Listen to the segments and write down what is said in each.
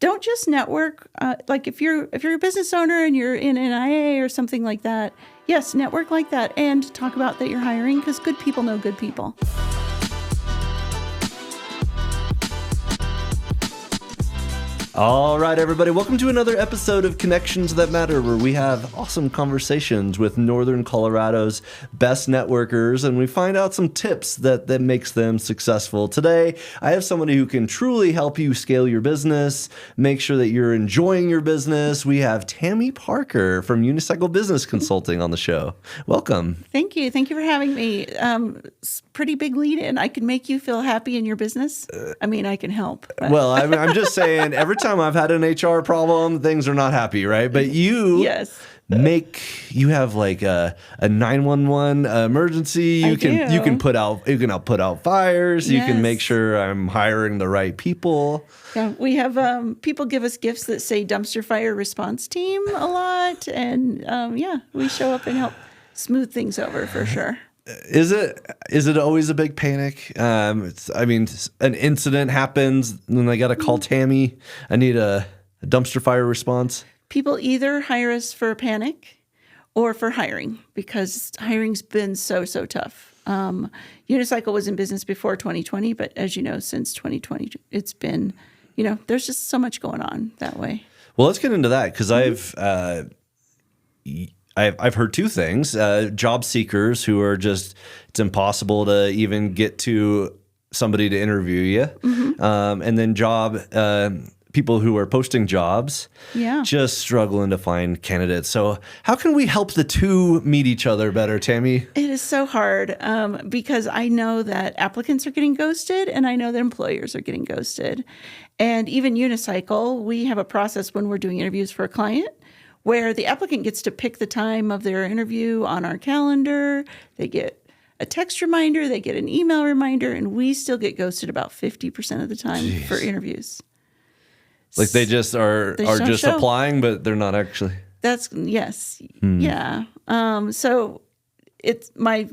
don't just network. Like if you're a business owner and you're in an IA or something like that, yes, network like that and talk about that you're hiring, because good people know good people. All right, everybody, welcome to another episode of Connections That Matter, where we have awesome conversations with Northern Colorado's best networkers, and we find out some tips that makes them successful. Today, I have somebody who can truly help you scale your business, make sure that you're enjoying your business. We have Tami Parker from Unicycle Business Consulting on the show. Welcome. Thank you. Thank you for having me. Pretty big lead in. I can make you feel happy in your business. I mean, I can help. But. Well, I'm just saying, every time I've had an HR problem, things are not happy, right? But you you have like a 911 emergency. You can help put out fires. You can make sure I'm hiring the right people. Yeah, we have people give us gifts that say dumpster fire response team a lot, and we show up and help smooth things over for sure. Is it always a big panic? An incident happens, and then I got to call Tami. I need a dumpster fire response. People either hire us for a panic or for hiring, because hiring's been so tough. Unicycle was in business before 2020, but as you know, since 2020, it's been, there's just so much going on that way. Well, let's get into that, because I've heard two things. Job seekers who are just, it's impossible to even get to somebody to interview you. Mm-hmm. And then people who are posting jobs, just struggling to find candidates. So how can we help the two meet each other better, Tami? It is so hard because I know that applicants are getting ghosted, and I know that employers are getting ghosted. And even Unicycle, we have a process when we're doing interviews for a client where the applicant gets to pick the time of their interview on our calendar. They get a text reminder, they get an email reminder, and we still get ghosted about 50% of the time for interviews. Like they just are just applying, but they're not actually. Yeah. So it's I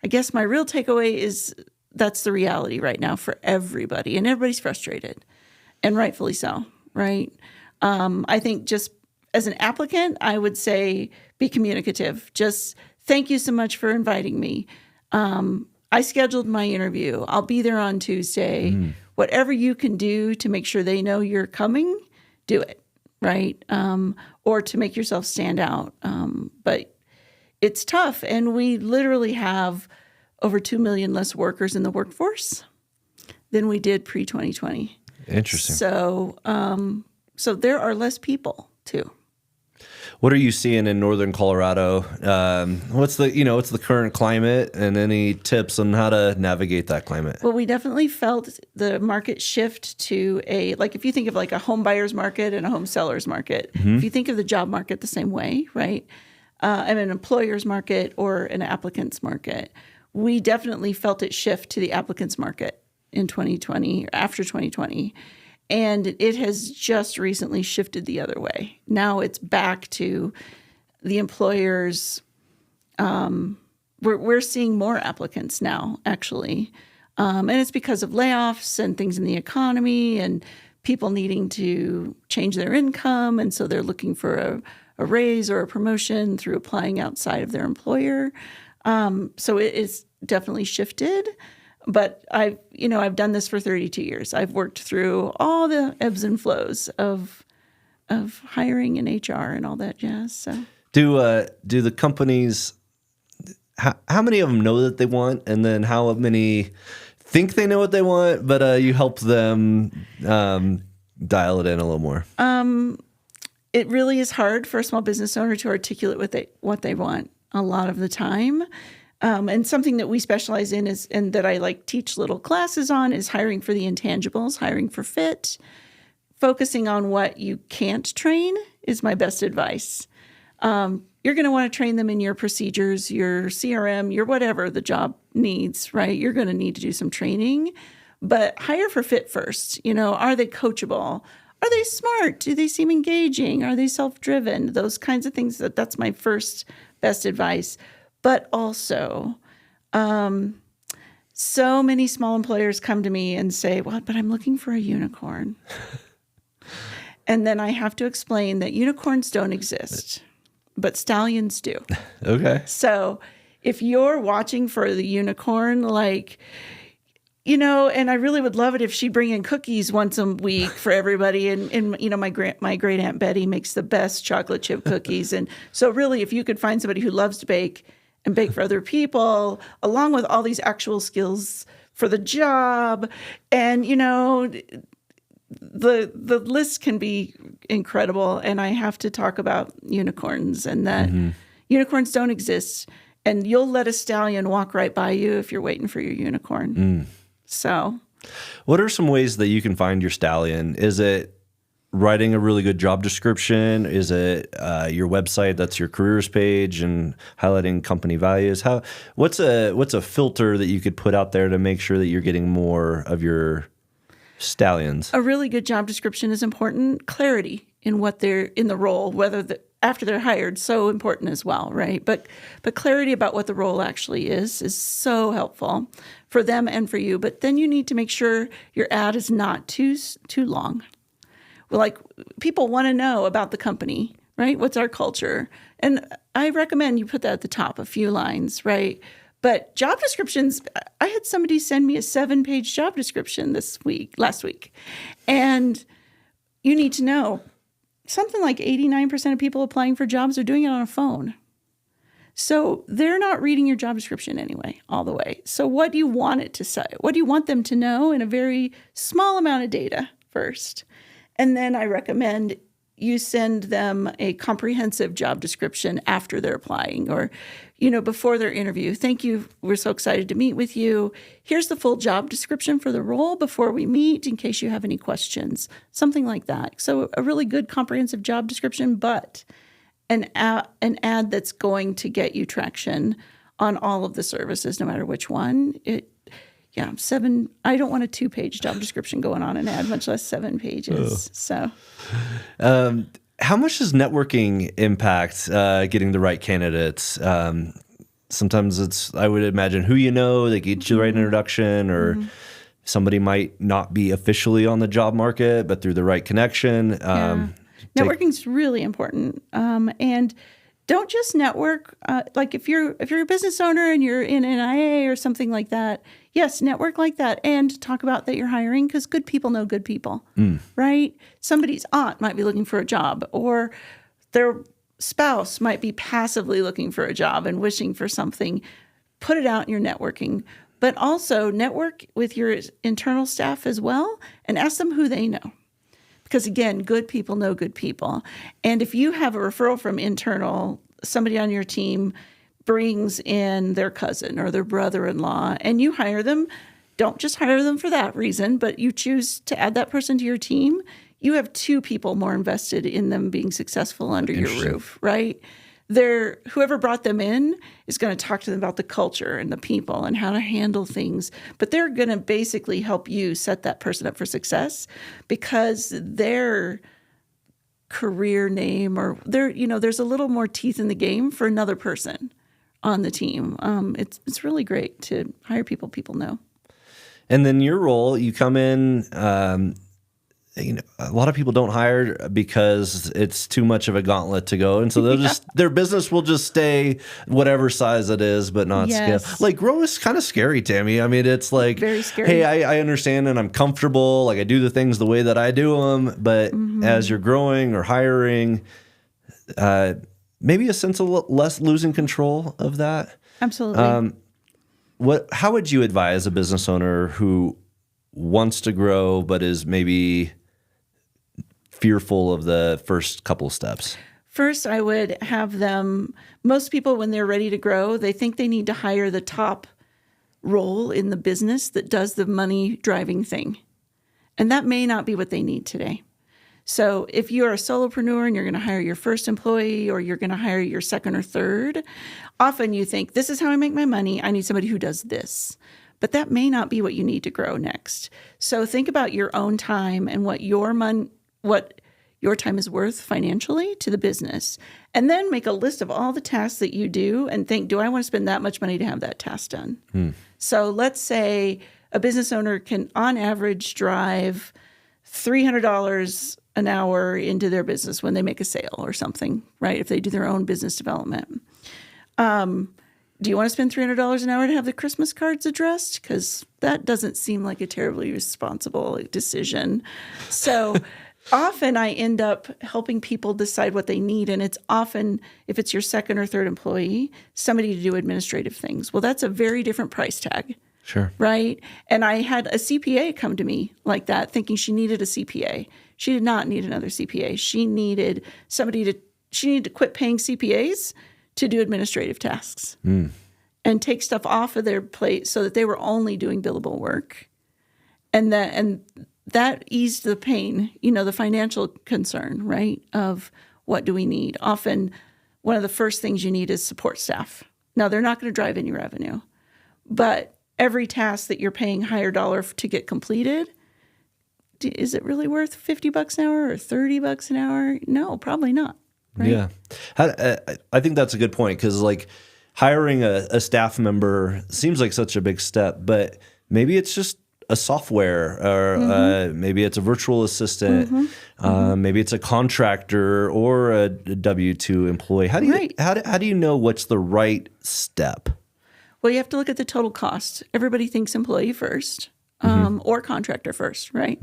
guess my real takeaway is that's the reality right now for everybody, and everybody's frustrated, and rightfully so, right? I think just as an applicant, I would say be communicative. Just thank you so much for inviting me. I scheduled my interview. I'll be there on Tuesday. Whatever you can do to make sure they know you're coming, do it, right? Or to make yourself stand out. But it's tough, and we literally have over 2 million less workers in the workforce than we did pre-2020. Interesting. So there are less people too. What are you seeing in Northern Colorado? What's the current climate, and any tips on how to navigate that climate? Well, we definitely felt the market shift to if you think of like a home buyer's market and a home seller's market, if you think of the job market the same way, right? And an employer's market or an applicant's market, we definitely felt it shift to the applicant's market in 2020, or after 2020. And it has just recently shifted the other way. Now it's back to the employers. We're seeing more applicants now, actually. And it's because of layoffs and things in the economy and people needing to change their income. And so they're looking for a raise or a promotion through applying outside of their employer. So it is definitely shifted. But I've done this for 32 years. I've worked through all the ebbs and flows of hiring and HR and all that jazz. So do the companies, how many of them know that they want, and then how many think they know what they want, but you help them dial it in a little more? It really is hard for a small business owner to articulate what they want a lot of the time. And something that we specialize in and that I teach little classes on is hiring for the intangibles, hiring for fit. Focusing on what you can't train is my best advice. You're going to want to train them in your procedures, your CRM, your whatever the job needs, right? You're going to need to do some training, but hire for fit first. Are they coachable? Are they smart? Do they seem engaging? Are they self-driven? Those kinds of things. That's my first best advice. But also, so many small employers come to me and say, "Well, but I'm looking for a unicorn." And then I have to explain that unicorns don't exist, but stallions do. Okay. So if you're watching for the unicorn, like, and I really would love it if she'd bring in cookies once a week for everybody. And my great Aunt Betty makes the best chocolate chip cookies. And so really, if you could find somebody who loves to bake and bake for other people, along with all these actual skills for the job, and, the list can be incredible. And I have to talk about unicorns and that unicorns don't exist. And you'll let a stallion walk right by you if you're waiting for your unicorn. So, what are some ways that you can find your stallion? Is it writing a really good job description? Is it your website that's your careers page and highlighting company values? What's a filter that you could put out there to make sure that you're getting more of your stallions? A really good job description is important. Clarity in what they're in the role, after they're hired, so important as well, right? But clarity about what the role actually is so helpful for them and for you. But then you need to make sure your ad is not too long. Like, people want to know about the company, right? What's our culture? And I recommend you put that at the top, a few lines, right? But job descriptions, I had somebody send me a 7-page job description last week. And you need to know, something like 89% of people applying for jobs are doing it on a phone. So they're not reading your job description anyway, all the way. So what do you want it to say? What do you want them to know in a very small amount of data first? And then I recommend you send them a comprehensive job description after they're applying or, before their interview. Thank you. We're so excited to meet with you. Here's the full job description for the role before we meet in case you have any questions, something like that. So a really good comprehensive job description, but an ad that's going to get you traction on all of the services, no matter which one. I don't want a 2-page job description going on an ad, much less 7 pages. So, how much does networking impact getting the right candidates? Sometimes I would imagine who they get you the right introduction, or somebody might not be officially on the job market, but through the right connection. Networking's really important. And don't just network. Like if you're a business owner and you're in an IA or something like that, yes, network like that and talk about that you're hiring, because good people know good people, right? Somebody's aunt might be looking for a job, or their spouse might be passively looking for a job and wishing for something. Put it out in your networking, but also network with your internal staff as well and ask them who they know. Because again, good people know good people. And if you have a referral from internal, somebody on your team brings in their cousin or their brother-in-law and you hire them, don't just hire them for that reason, but you choose to add that person to your team, you have 2 people more invested in them being successful under your roof, right? Whoever brought them in is going to talk to them about the culture and the people and how to handle things. But they're going to basically help you set that person up for success because their career name or there's a little more teeth in the game for another person on the team. It's really great to hire people know. And then your role, you come in, a lot of people don't hire because it's too much of a gauntlet to go. And so they'll their business will just stay whatever size it is, but not scale. Like grow is kind of scary, Tami. I mean, it's like, very scary. Hey, I understand and I'm comfortable. Like I do the things the way that I do them. But as you're growing or hiring, maybe a sense of less losing control of that. Absolutely. How would you advise a business owner who wants to grow, but is maybe fearful of the first couple of steps? First, I would have them, most people when they're ready to grow, they think they need to hire the top role in the business that does the money driving thing. And that may not be what they need today. So if you're a solopreneur and you're going to hire your first employee or you're going to hire your second or third, often you think, this is how I make my money. I need somebody who does this. But that may not be what you need to grow next. So think about your own time and what your time is worth financially to the business. And then make a list of all the tasks that you do and think, do I want to spend that much money to have that task done? So let's say a business owner can, on average, drive $300 an hour into their business when they make a sale or something, right? If they do their own business development. Do you want to spend $300 an hour to have the Christmas cards addressed? Because that doesn't seem like a terribly responsible decision. So often I end up helping people decide what they need. And it's often, if it's your second or third employee, somebody to do administrative things. Well, that's a very different price tag. Sure. Right? And I had a CPA come to me like that, thinking she needed a CPA. She did not need another CPA. She needed to quit paying CPAs to do administrative tasks and take stuff off of their plate so that they were only doing billable work. And that eased the pain, the financial concern, right? Of what do we need? Often one of the first things you need is support staff. Now, they're not going to drive any revenue, but every task that you're paying higher dollar to get completed, is it really worth $50 an hour or $30 an hour? No, probably not. Right? Yeah. I think that's a good point because hiring a staff member seems like such a big step, but maybe it's just a software or maybe it's a virtual assistant, maybe it's a contractor or a W-2 employee. How do you know what's the right step? Well, you have to look at the total cost. Everybody thinks employee first or contractor first, right?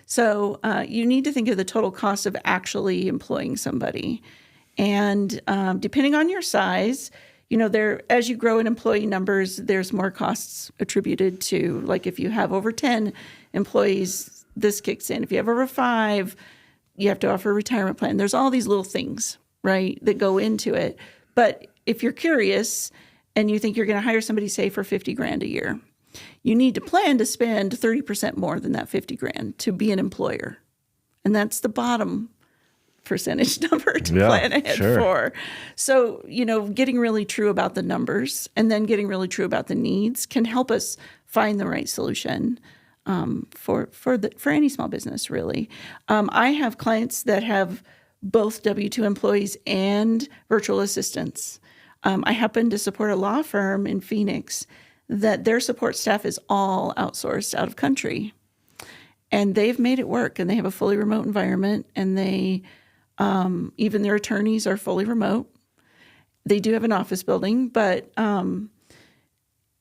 So you need to think of the total cost of actually employing somebody. And depending on your size, as you grow in employee numbers, there's more costs attributed to, like if you have over 10 employees, this kicks in. If you have over 5, you have to offer a retirement plan. There's all these little things, right, that go into it. But if you're curious and you think you're going to hire somebody, say, for $50,000 a year, you need to plan to spend 30% more than that $50,000 to be an employer. And that's the bottom percentage number to plan ahead for. So, getting really true about the numbers and then getting really true about the needs can help us find the right solution for any small business, really. I have clients that have both W-2 employees and virtual assistants. I happen to support a law firm in Phoenix that their support staff is all outsourced out of country. And they've made it work, and they have a fully remote environment, and they even their attorneys are fully remote. They do have an office building, but they're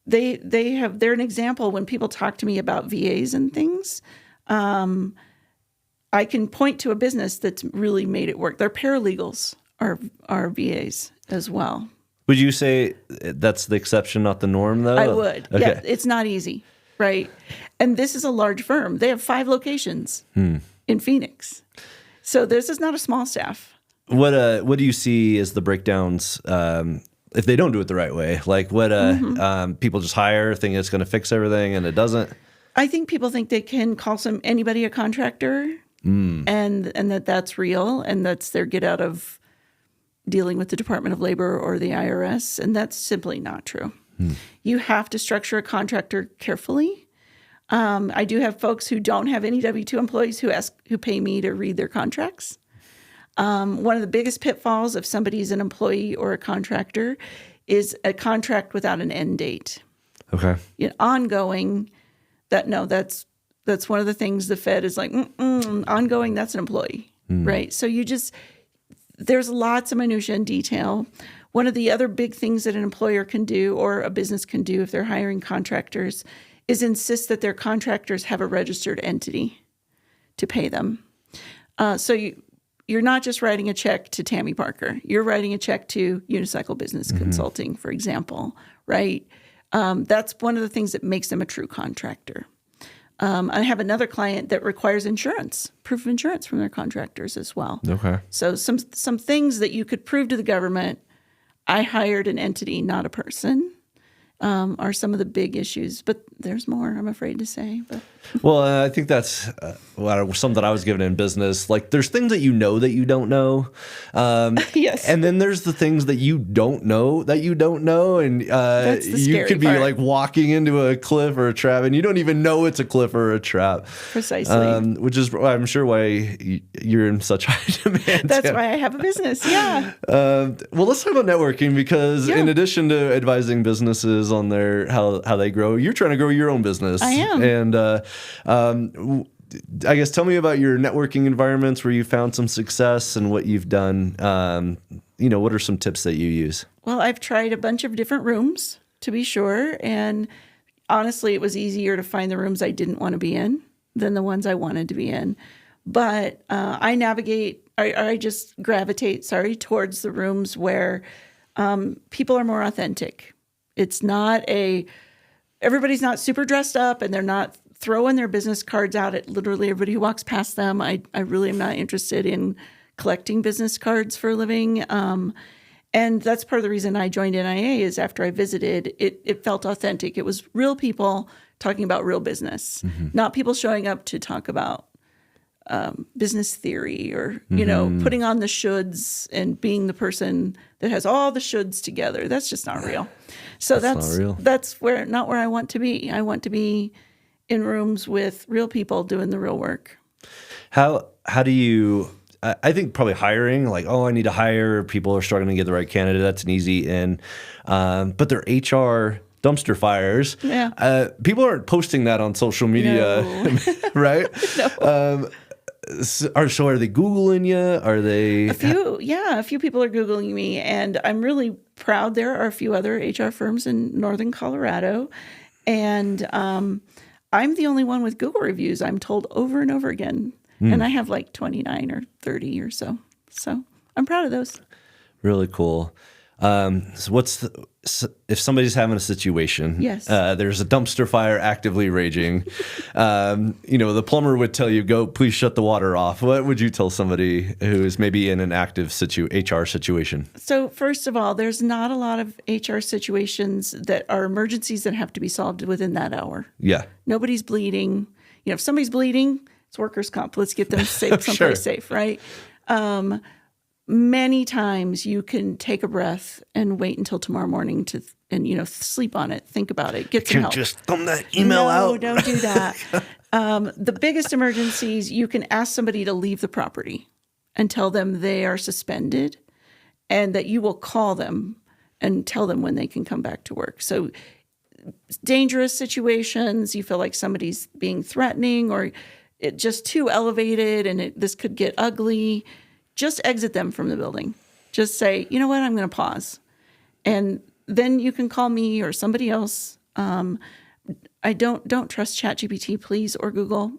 an example when people talk to me about VAs and things. I can point to a business that's really made it work. Their paralegals are VAs as well. Would you say that's the exception, not the norm, though? I would. Okay. Yeah, it's not easy, right? And this is a large firm. They have 5 locations in Phoenix. So this is not a small staff. What do you see as the breakdowns if they don't do it the right way? Like what people just hire, thinking it's going to fix everything, and it doesn't? I think people think they can call anybody a contractor, and that's real, and that's their get out of dealing with the Department of Labor or the IRS, and that's simply not true. You have to structure a contractor carefully. I do have folks who don't have any W-2 employees who pay me to read their contracts. One of the biggest pitfalls if somebody's an employee or a contractor is a contract without an end date. Okay. Ongoing, that's one of the things the Fed is like, ongoing, that's an employee, right? So there's lots of minutia and detail. One of the other big things that an employer can do or a business can do if they're hiring contractors is insist that their contractors have a registered entity to pay them. So you're not just writing a check to Tami Parker. You're writing a check to Unicycle Business Consulting, for example, right? That's one of the things that makes them a true contractor. I have another client that requires insurance, proof of insurance from their contractors as well. Okay. So some things that you could prove to the government, I hired an entity, not a person, are some of the big issues. But there's more, I'm afraid to say. But. Well, I think that's something I was given in business. Like, there's things that you know that you don't know. Yes. And then there's the things that you don't know that you don't know. And you could be part. like walking into a cliff or a trap, and you don't even know it's a cliff or a trap. Precisely. Which is, I'm sure, why you're in such high demand. That's why I have a business, yeah. Well, let's talk about networking, because in addition to advising businesses on how they grow, you're trying to grow your own business. I am. And I guess tell me about your networking environments where you found some success and what you've done. What are some tips that you use? Well, I've tried a bunch of different rooms, to be sure. And honestly, it was easier to find the rooms I didn't want to be in than the ones I wanted to be in. But I just gravitate, towards the rooms where people are more authentic. It's not everybody's not super dressed up and they're not throwing their business cards out at literally everybody who walks past them. I really am not interested in collecting business cards for a living. And that's part of the reason I joined NIA is after I visited, it felt authentic. It was real people talking about real business, not people showing up to talk about business theory or, putting on the shoulds and being the person that has all the shoulds together. That's just not real. So that's not where I want to be. I want to be in rooms with real people doing the real work. How do you, I think probably hiring, like, I need to hire, people are struggling to get the right candidate. That's an easy in. But they're HR dumpster fires. Yeah. People aren't posting that on social media, right? No. So are they Googling you? Are they? A few people are Googling me, and I'm really proud. There are a few other HR firms in Northern Colorado, and I'm the only one with Google reviews, I'm told over and over again. And I have like 29 or 30 or so. So I'm proud of those. Really cool. So if somebody's having a situation, yes, there's a dumpster fire actively raging, the plumber would tell you, please shut the water off. What would you tell somebody who is maybe in an active HR situation? So first of all, there's not a lot of HR situations that are emergencies that have to be solved within that hour. Yeah. Nobody's bleeding. If somebody's bleeding, it's workers' comp. Let's get them safe, someplace safe, right? Many times you can take a breath and wait until tomorrow morning and sleep on it, think about it, get some help. Just thumb that email out. No, don't do that. The biggest emergencies, you can ask somebody to leave the property and tell them they are suspended and that you will call them and tell them when they can come back to work. So dangerous situations, you feel like somebody's being threatening or it just too elevated and this could get ugly, just exit them from the building. Just say, you know what, I'm going to pause. And then you can call me or somebody else. I don't trust ChatGPT, please, or Google.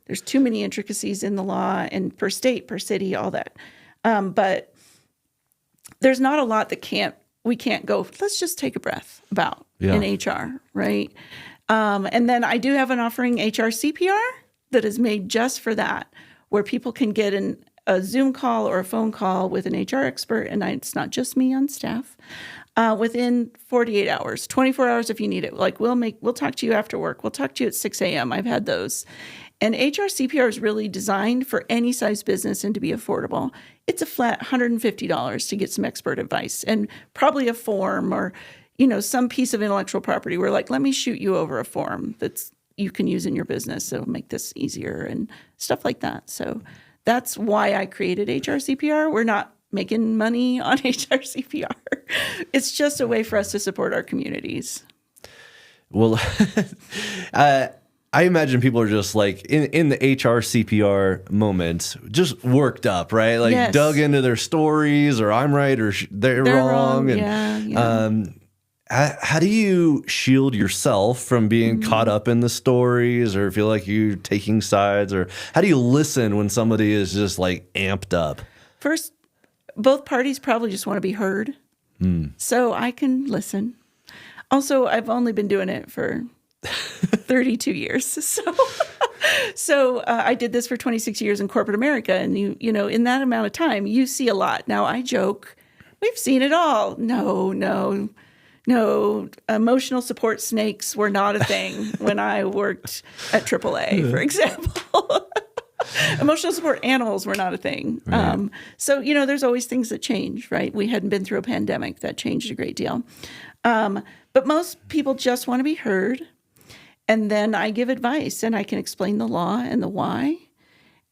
There's too many intricacies in the law and per state, per city, all that. But there's not a lot that we can't go, let's just take a breath about in HR, right? And then I do have an offering, HR CPR, that is made just for that, where people can get a Zoom call or a phone call with an HR expert, and it's not just me on staff, within 48 hours, 24 hours if you need it. Like we'll talk to you after work. We'll talk to you at 6 a.m. I've had those. And HR CPR is really designed for any size business and to be affordable. It's a flat $150 to get some expert advice and probably a form or, some piece of intellectual property where like, let me shoot you over a form that's you can use in your business. It'll make this easier and stuff like that. So that's why I created HR CPR. We're not making money on HR CPR. It's just a way for us to support our communities. Well, I imagine people are just like in the HR CPR moment, just worked up, right? Like dug into their stories or I'm right or they're wrong. And, yeah. How do you shield yourself from being caught up in the stories or feel like you're taking sides? Or how do you listen when somebody is just like amped up? First, both parties probably just want to be heard. So I can listen. Also, I've only been doing it for 32 years. So I did this for 26 years in corporate America. And you know, in that amount of time, you see a lot. Now I joke, we've seen it all. No, emotional support snakes were not a thing when I worked at AAA, for example. Emotional support animals were not a thing. Right. So, there's always things that change, right? We hadn't been through a pandemic. That changed a great deal. But most people just want to be heard. And then I give advice and I can explain the law and the why.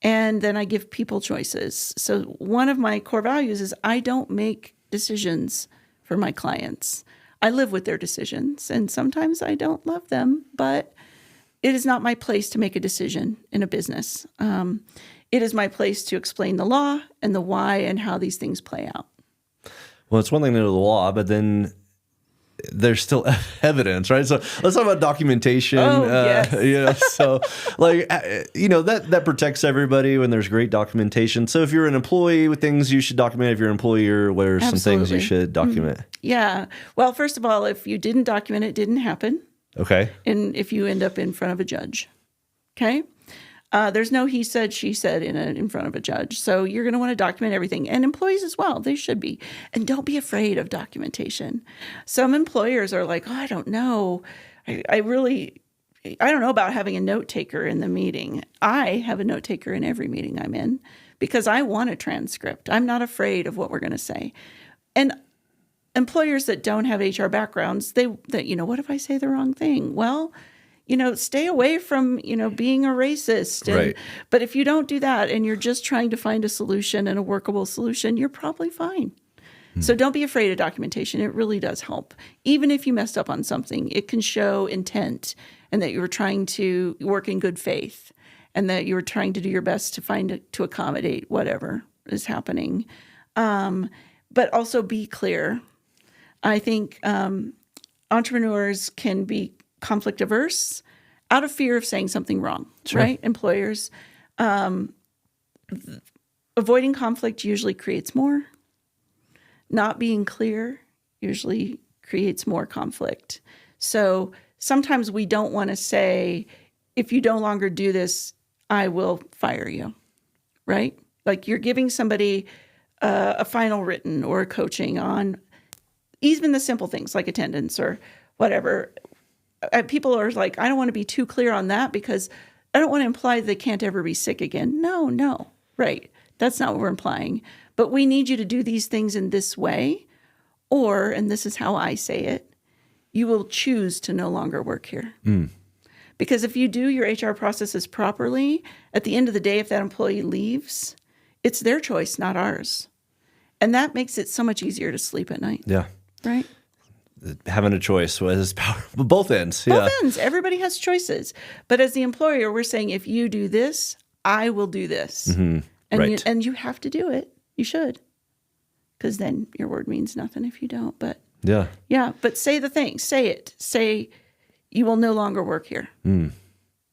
And then I give people choices. So one of my core values is I don't make decisions for my clients. I live with their decisions, and sometimes I don't love them, but it is not my place to make a decision in a business. It is my place to explain the law and the why and how these things play out. Well, it's one thing to know the law, but then there's still evidence, right? So let's talk about documentation. Yes. So that protects everybody when there's great documentation. So if you're an employee with things you should document, if you're an employer, what are some things you should document? Yeah. Well, first of all, if you didn't document it, didn't happen. Okay. And if you end up in front of a judge, okay? There's no he said, she said in front of a judge. So you're going to want to document everything. And employees as well, they should be. And don't be afraid of documentation. Some employers are like, oh, I don't know. I don't know about having a note taker in the meeting. I have a note taker in every meeting I'm in because I want a transcript. I'm not afraid of what we're going to say. And employers that don't have HR backgrounds, what if I say the wrong thing? Well, stay away from, being a racist. Right. But if you don't do that and you're just trying to find a solution and a workable solution, you're probably fine. So don't be afraid of documentation. It really does help. Even if you messed up on something, it can show intent and that you were trying to work in good faith and that you were trying to do your best to accommodate whatever is happening. But also be clear. I think entrepreneurs can be conflict averse out of fear of saying something wrong, Sure. right? Employers. Avoiding conflict usually creates more. Not being clear usually creates more conflict. So sometimes we don't want to say, if you no longer do this, I will fire you, right? Like you're giving somebody a final written or a coaching on even the simple things like attendance or whatever. People are like, I don't want to be too clear on that because I don't want to imply they can't ever be sick again. No, right. That's not what we're implying. But we need you to do these things in this way, or, and this is how I say it, you will choose to no longer work here. Because if you do your HR processes properly, at the end of the day, if that employee leaves, it's their choice, not ours. And that makes it so much easier to sleep at night. Yeah. Right? Having a choice was powerful. Both ends. Both ends. Everybody has choices. But as the employer, we're saying, if you do this, I will do this. Mm-hmm. And, right. and you have to do it. You should. Because then your word means nothing if you don't. But yeah. But say the thing. Say it. Say you will no longer work here.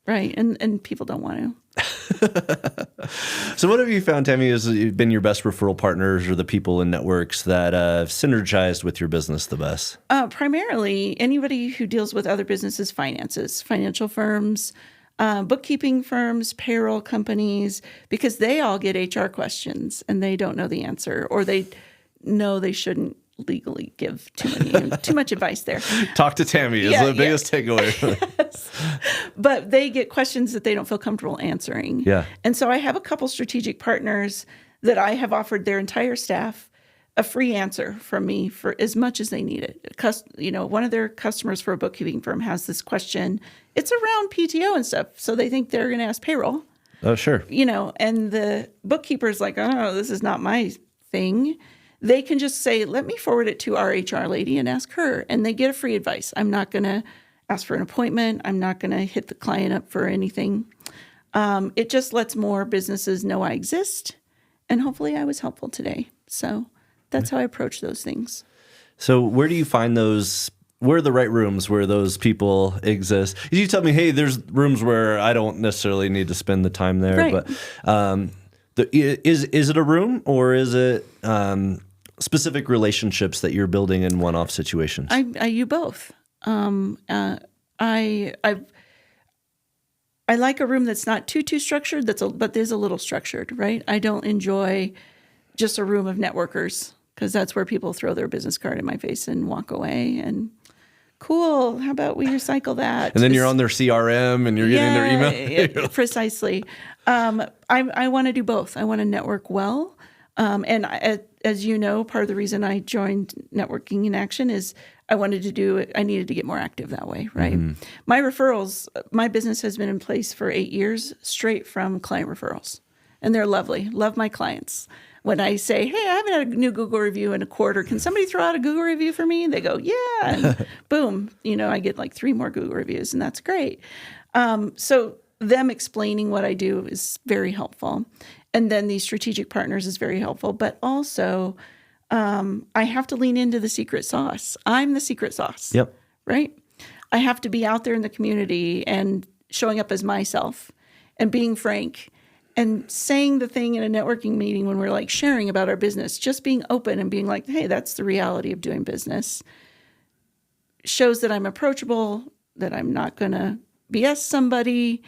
Right. And people don't want to. So what have you found, Tami, has been your best referral partners or the people and networks that have synergized with your business the best? Primarily, anybody who deals with other businesses' finances, financial firms, bookkeeping firms, payroll companies, because they all get HR questions and they don't know the answer, or they know they shouldn't legally give too much advice there. Talk to Tami is the biggest takeaway. Yes. But they get questions that they don't feel comfortable answering. Yeah. And so I have a couple strategic partners that I have offered their entire staff a free answer from me for as much as they need it. One of their customers for a bookkeeping firm has this question. It's around PTO and stuff. So they think they're going to ask payroll. Oh, sure. And the bookkeeper's like, oh, this is not my thing. They can just say, let me forward it to our HR lady and ask her. And they get a free advice. I'm not going to ask for an appointment. I'm not going to hit the client up for anything. It just lets more businesses know I exist. And hopefully I was helpful today. So that's how I approach those things. So where do you find those? Where are the right rooms where those people exist? You tell me, hey, there's rooms where I don't necessarily need to spend the time there. Right. But is it a room or is it specific relationships that you're building in one-off situations? I do both. I like a room that's not too structured. But there's a little structured, right? I don't enjoy just a room of networkers because that's where people throw their business card in my face and walk away. And cool, how about we recycle that? And then you're on their CRM and you're getting their email. Yeah, precisely. I want to do both. I want to network well. As you know, part of the reason I joined Networking in Action is I needed to get more active that way, right? Mm-hmm. My referrals, my business has been in place for 8 years straight from client referrals. And they're lovely. Love my clients. When I say, hey, I haven't had a new Google review in a quarter. Can somebody throw out a Google review for me? They go, yeah. And boom, I get like 3 more Google reviews, and that's great. So them explaining what I do is very helpful. And then these strategic partners is very helpful. But also, I have to lean into the secret sauce. I'm the secret sauce. Yep. Right? I have to be out there in the community and showing up as myself and being frank and saying the thing in a networking meeting when we're like sharing about our business, just being open and being like, hey, that's the reality of doing business. Shows that I'm approachable, that I'm not going to BS somebody,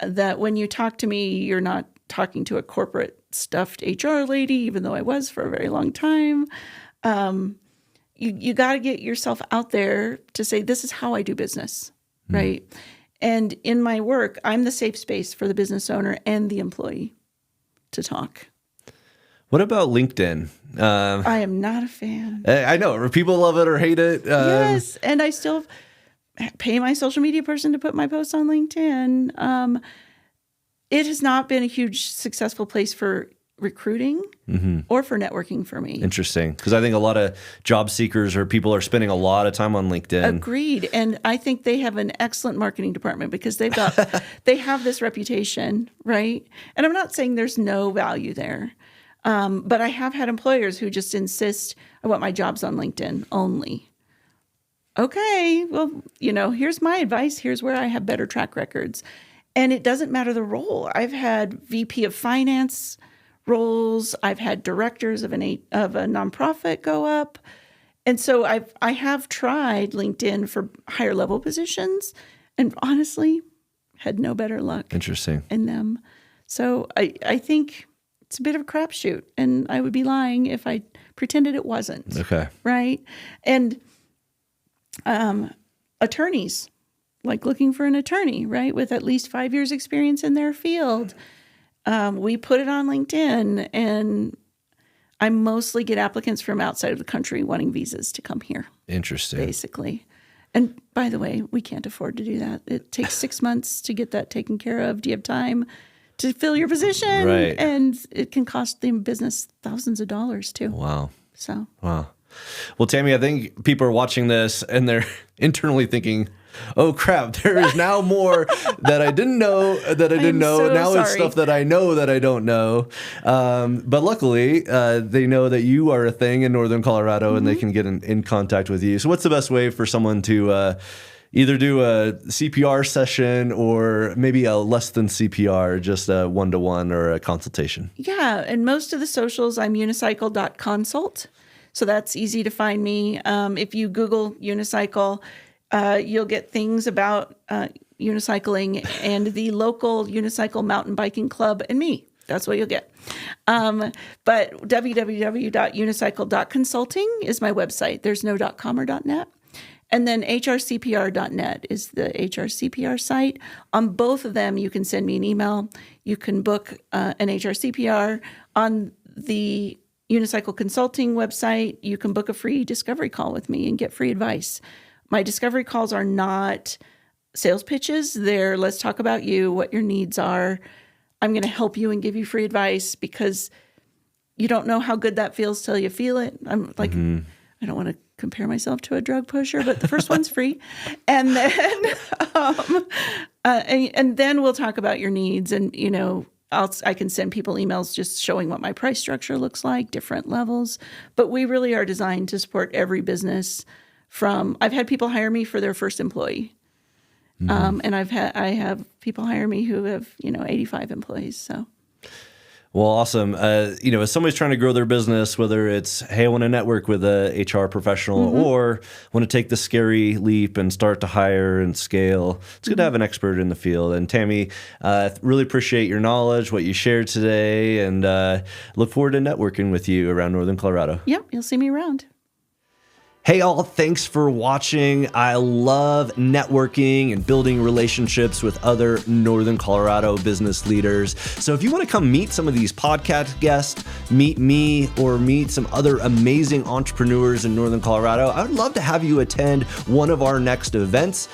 that when you talk to me, you're not talking to a corporate stuffed HR lady, even though I was for a very long time. You got to get yourself out there to say, this is how I do business, right? And in my work, I'm the safe space for the business owner and the employee to talk. What about LinkedIn? I am not a fan. I know people love it or hate it. Yes, and I still pay my social media person to put my posts on LinkedIn. It has not been a huge successful place for recruiting or for networking for me. Interesting. Because I think a lot of job seekers or people are spending a lot of time on LinkedIn. Agreed. And I think they have an excellent marketing department because they have this reputation, right? And I'm not saying there's no value there. But I have had employers who just insist, I want my jobs on LinkedIn only. Okay, well, here's my advice. Here's where I have better track records. And it doesn't matter the role. I've had VP of finance roles. I've had directors of a nonprofit go up. And so I have tried LinkedIn for higher level positions and honestly had no better luck. Interesting. In them. So I think it's a bit of a crapshoot, and I would be lying if I pretended it wasn't. Okay. Right? And attorneys, like looking for an attorney, right, with at least 5 years experience in their field. We put it on LinkedIn, and I mostly get applicants from outside of the country wanting visas to come here. Interesting. Basically. And by the way, we can't afford to do that. It takes 6 months to get that taken care of. Do you have time to fill your position? Right. And it can cost the business thousands of dollars too. Wow. So. Wow. Well, Tami, I think people are watching this and they're internally thinking, oh crap, there is now more that I didn't know that I didn't know. So now sorry. It's stuff that I know that I don't know. But luckily, they know that you are a thing in Northern Colorado and they can get in contact with you. So what's the best way for someone to either do a CPR session or maybe a less than CPR, just a one-to-one or a consultation? Yeah. And most of the socials, I'm unicycle.consult. So that's easy to find me. If you Google Unicycle, you'll get things about unicycling and the local unicycle mountain biking club and me. That's what you'll get. But www.unicycle.consulting is my website. There's no .com or .net. And then hrcpr.net is the HRCPR site. On both of them, you can send me an email. You can book an HRCPR. On the Unicycle Consulting website, you can book a free discovery call with me and get free advice. My discovery calls are not sales pitches. They're let's talk about you, what your needs are. I'm going to help you and give you free advice because you don't know how good that feels till you feel it. I'm like, I don't want to compare myself to a drug pusher, but the first one's free. And then, and then we'll talk about your needs and, I can send people emails just showing what my price structure looks like, different levels. But we really are designed to support every business I've had people hire me for their first employee. And I have people hire me who have, 85 employees. So. Well, awesome. As somebody's trying to grow their business, whether it's, hey, I want to network with a HR professional or want to take the scary leap and start to hire and scale, it's good to have an expert in the field. And Tami, really appreciate your knowledge, what you shared today, and look forward to networking with you around Northern Colorado. Yep, you'll see me around. Hey all, thanks for watching. I love networking and building relationships with other Northern Colorado business leaders. So if you want to come meet some of these podcast guests, meet me, or meet some other amazing entrepreneurs in Northern Colorado, I would love to have you attend one of our next events.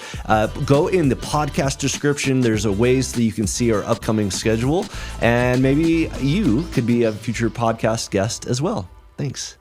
Go in the podcast description. There's a ways that you can see our upcoming schedule, and maybe you could be a future podcast guest as well. Thanks.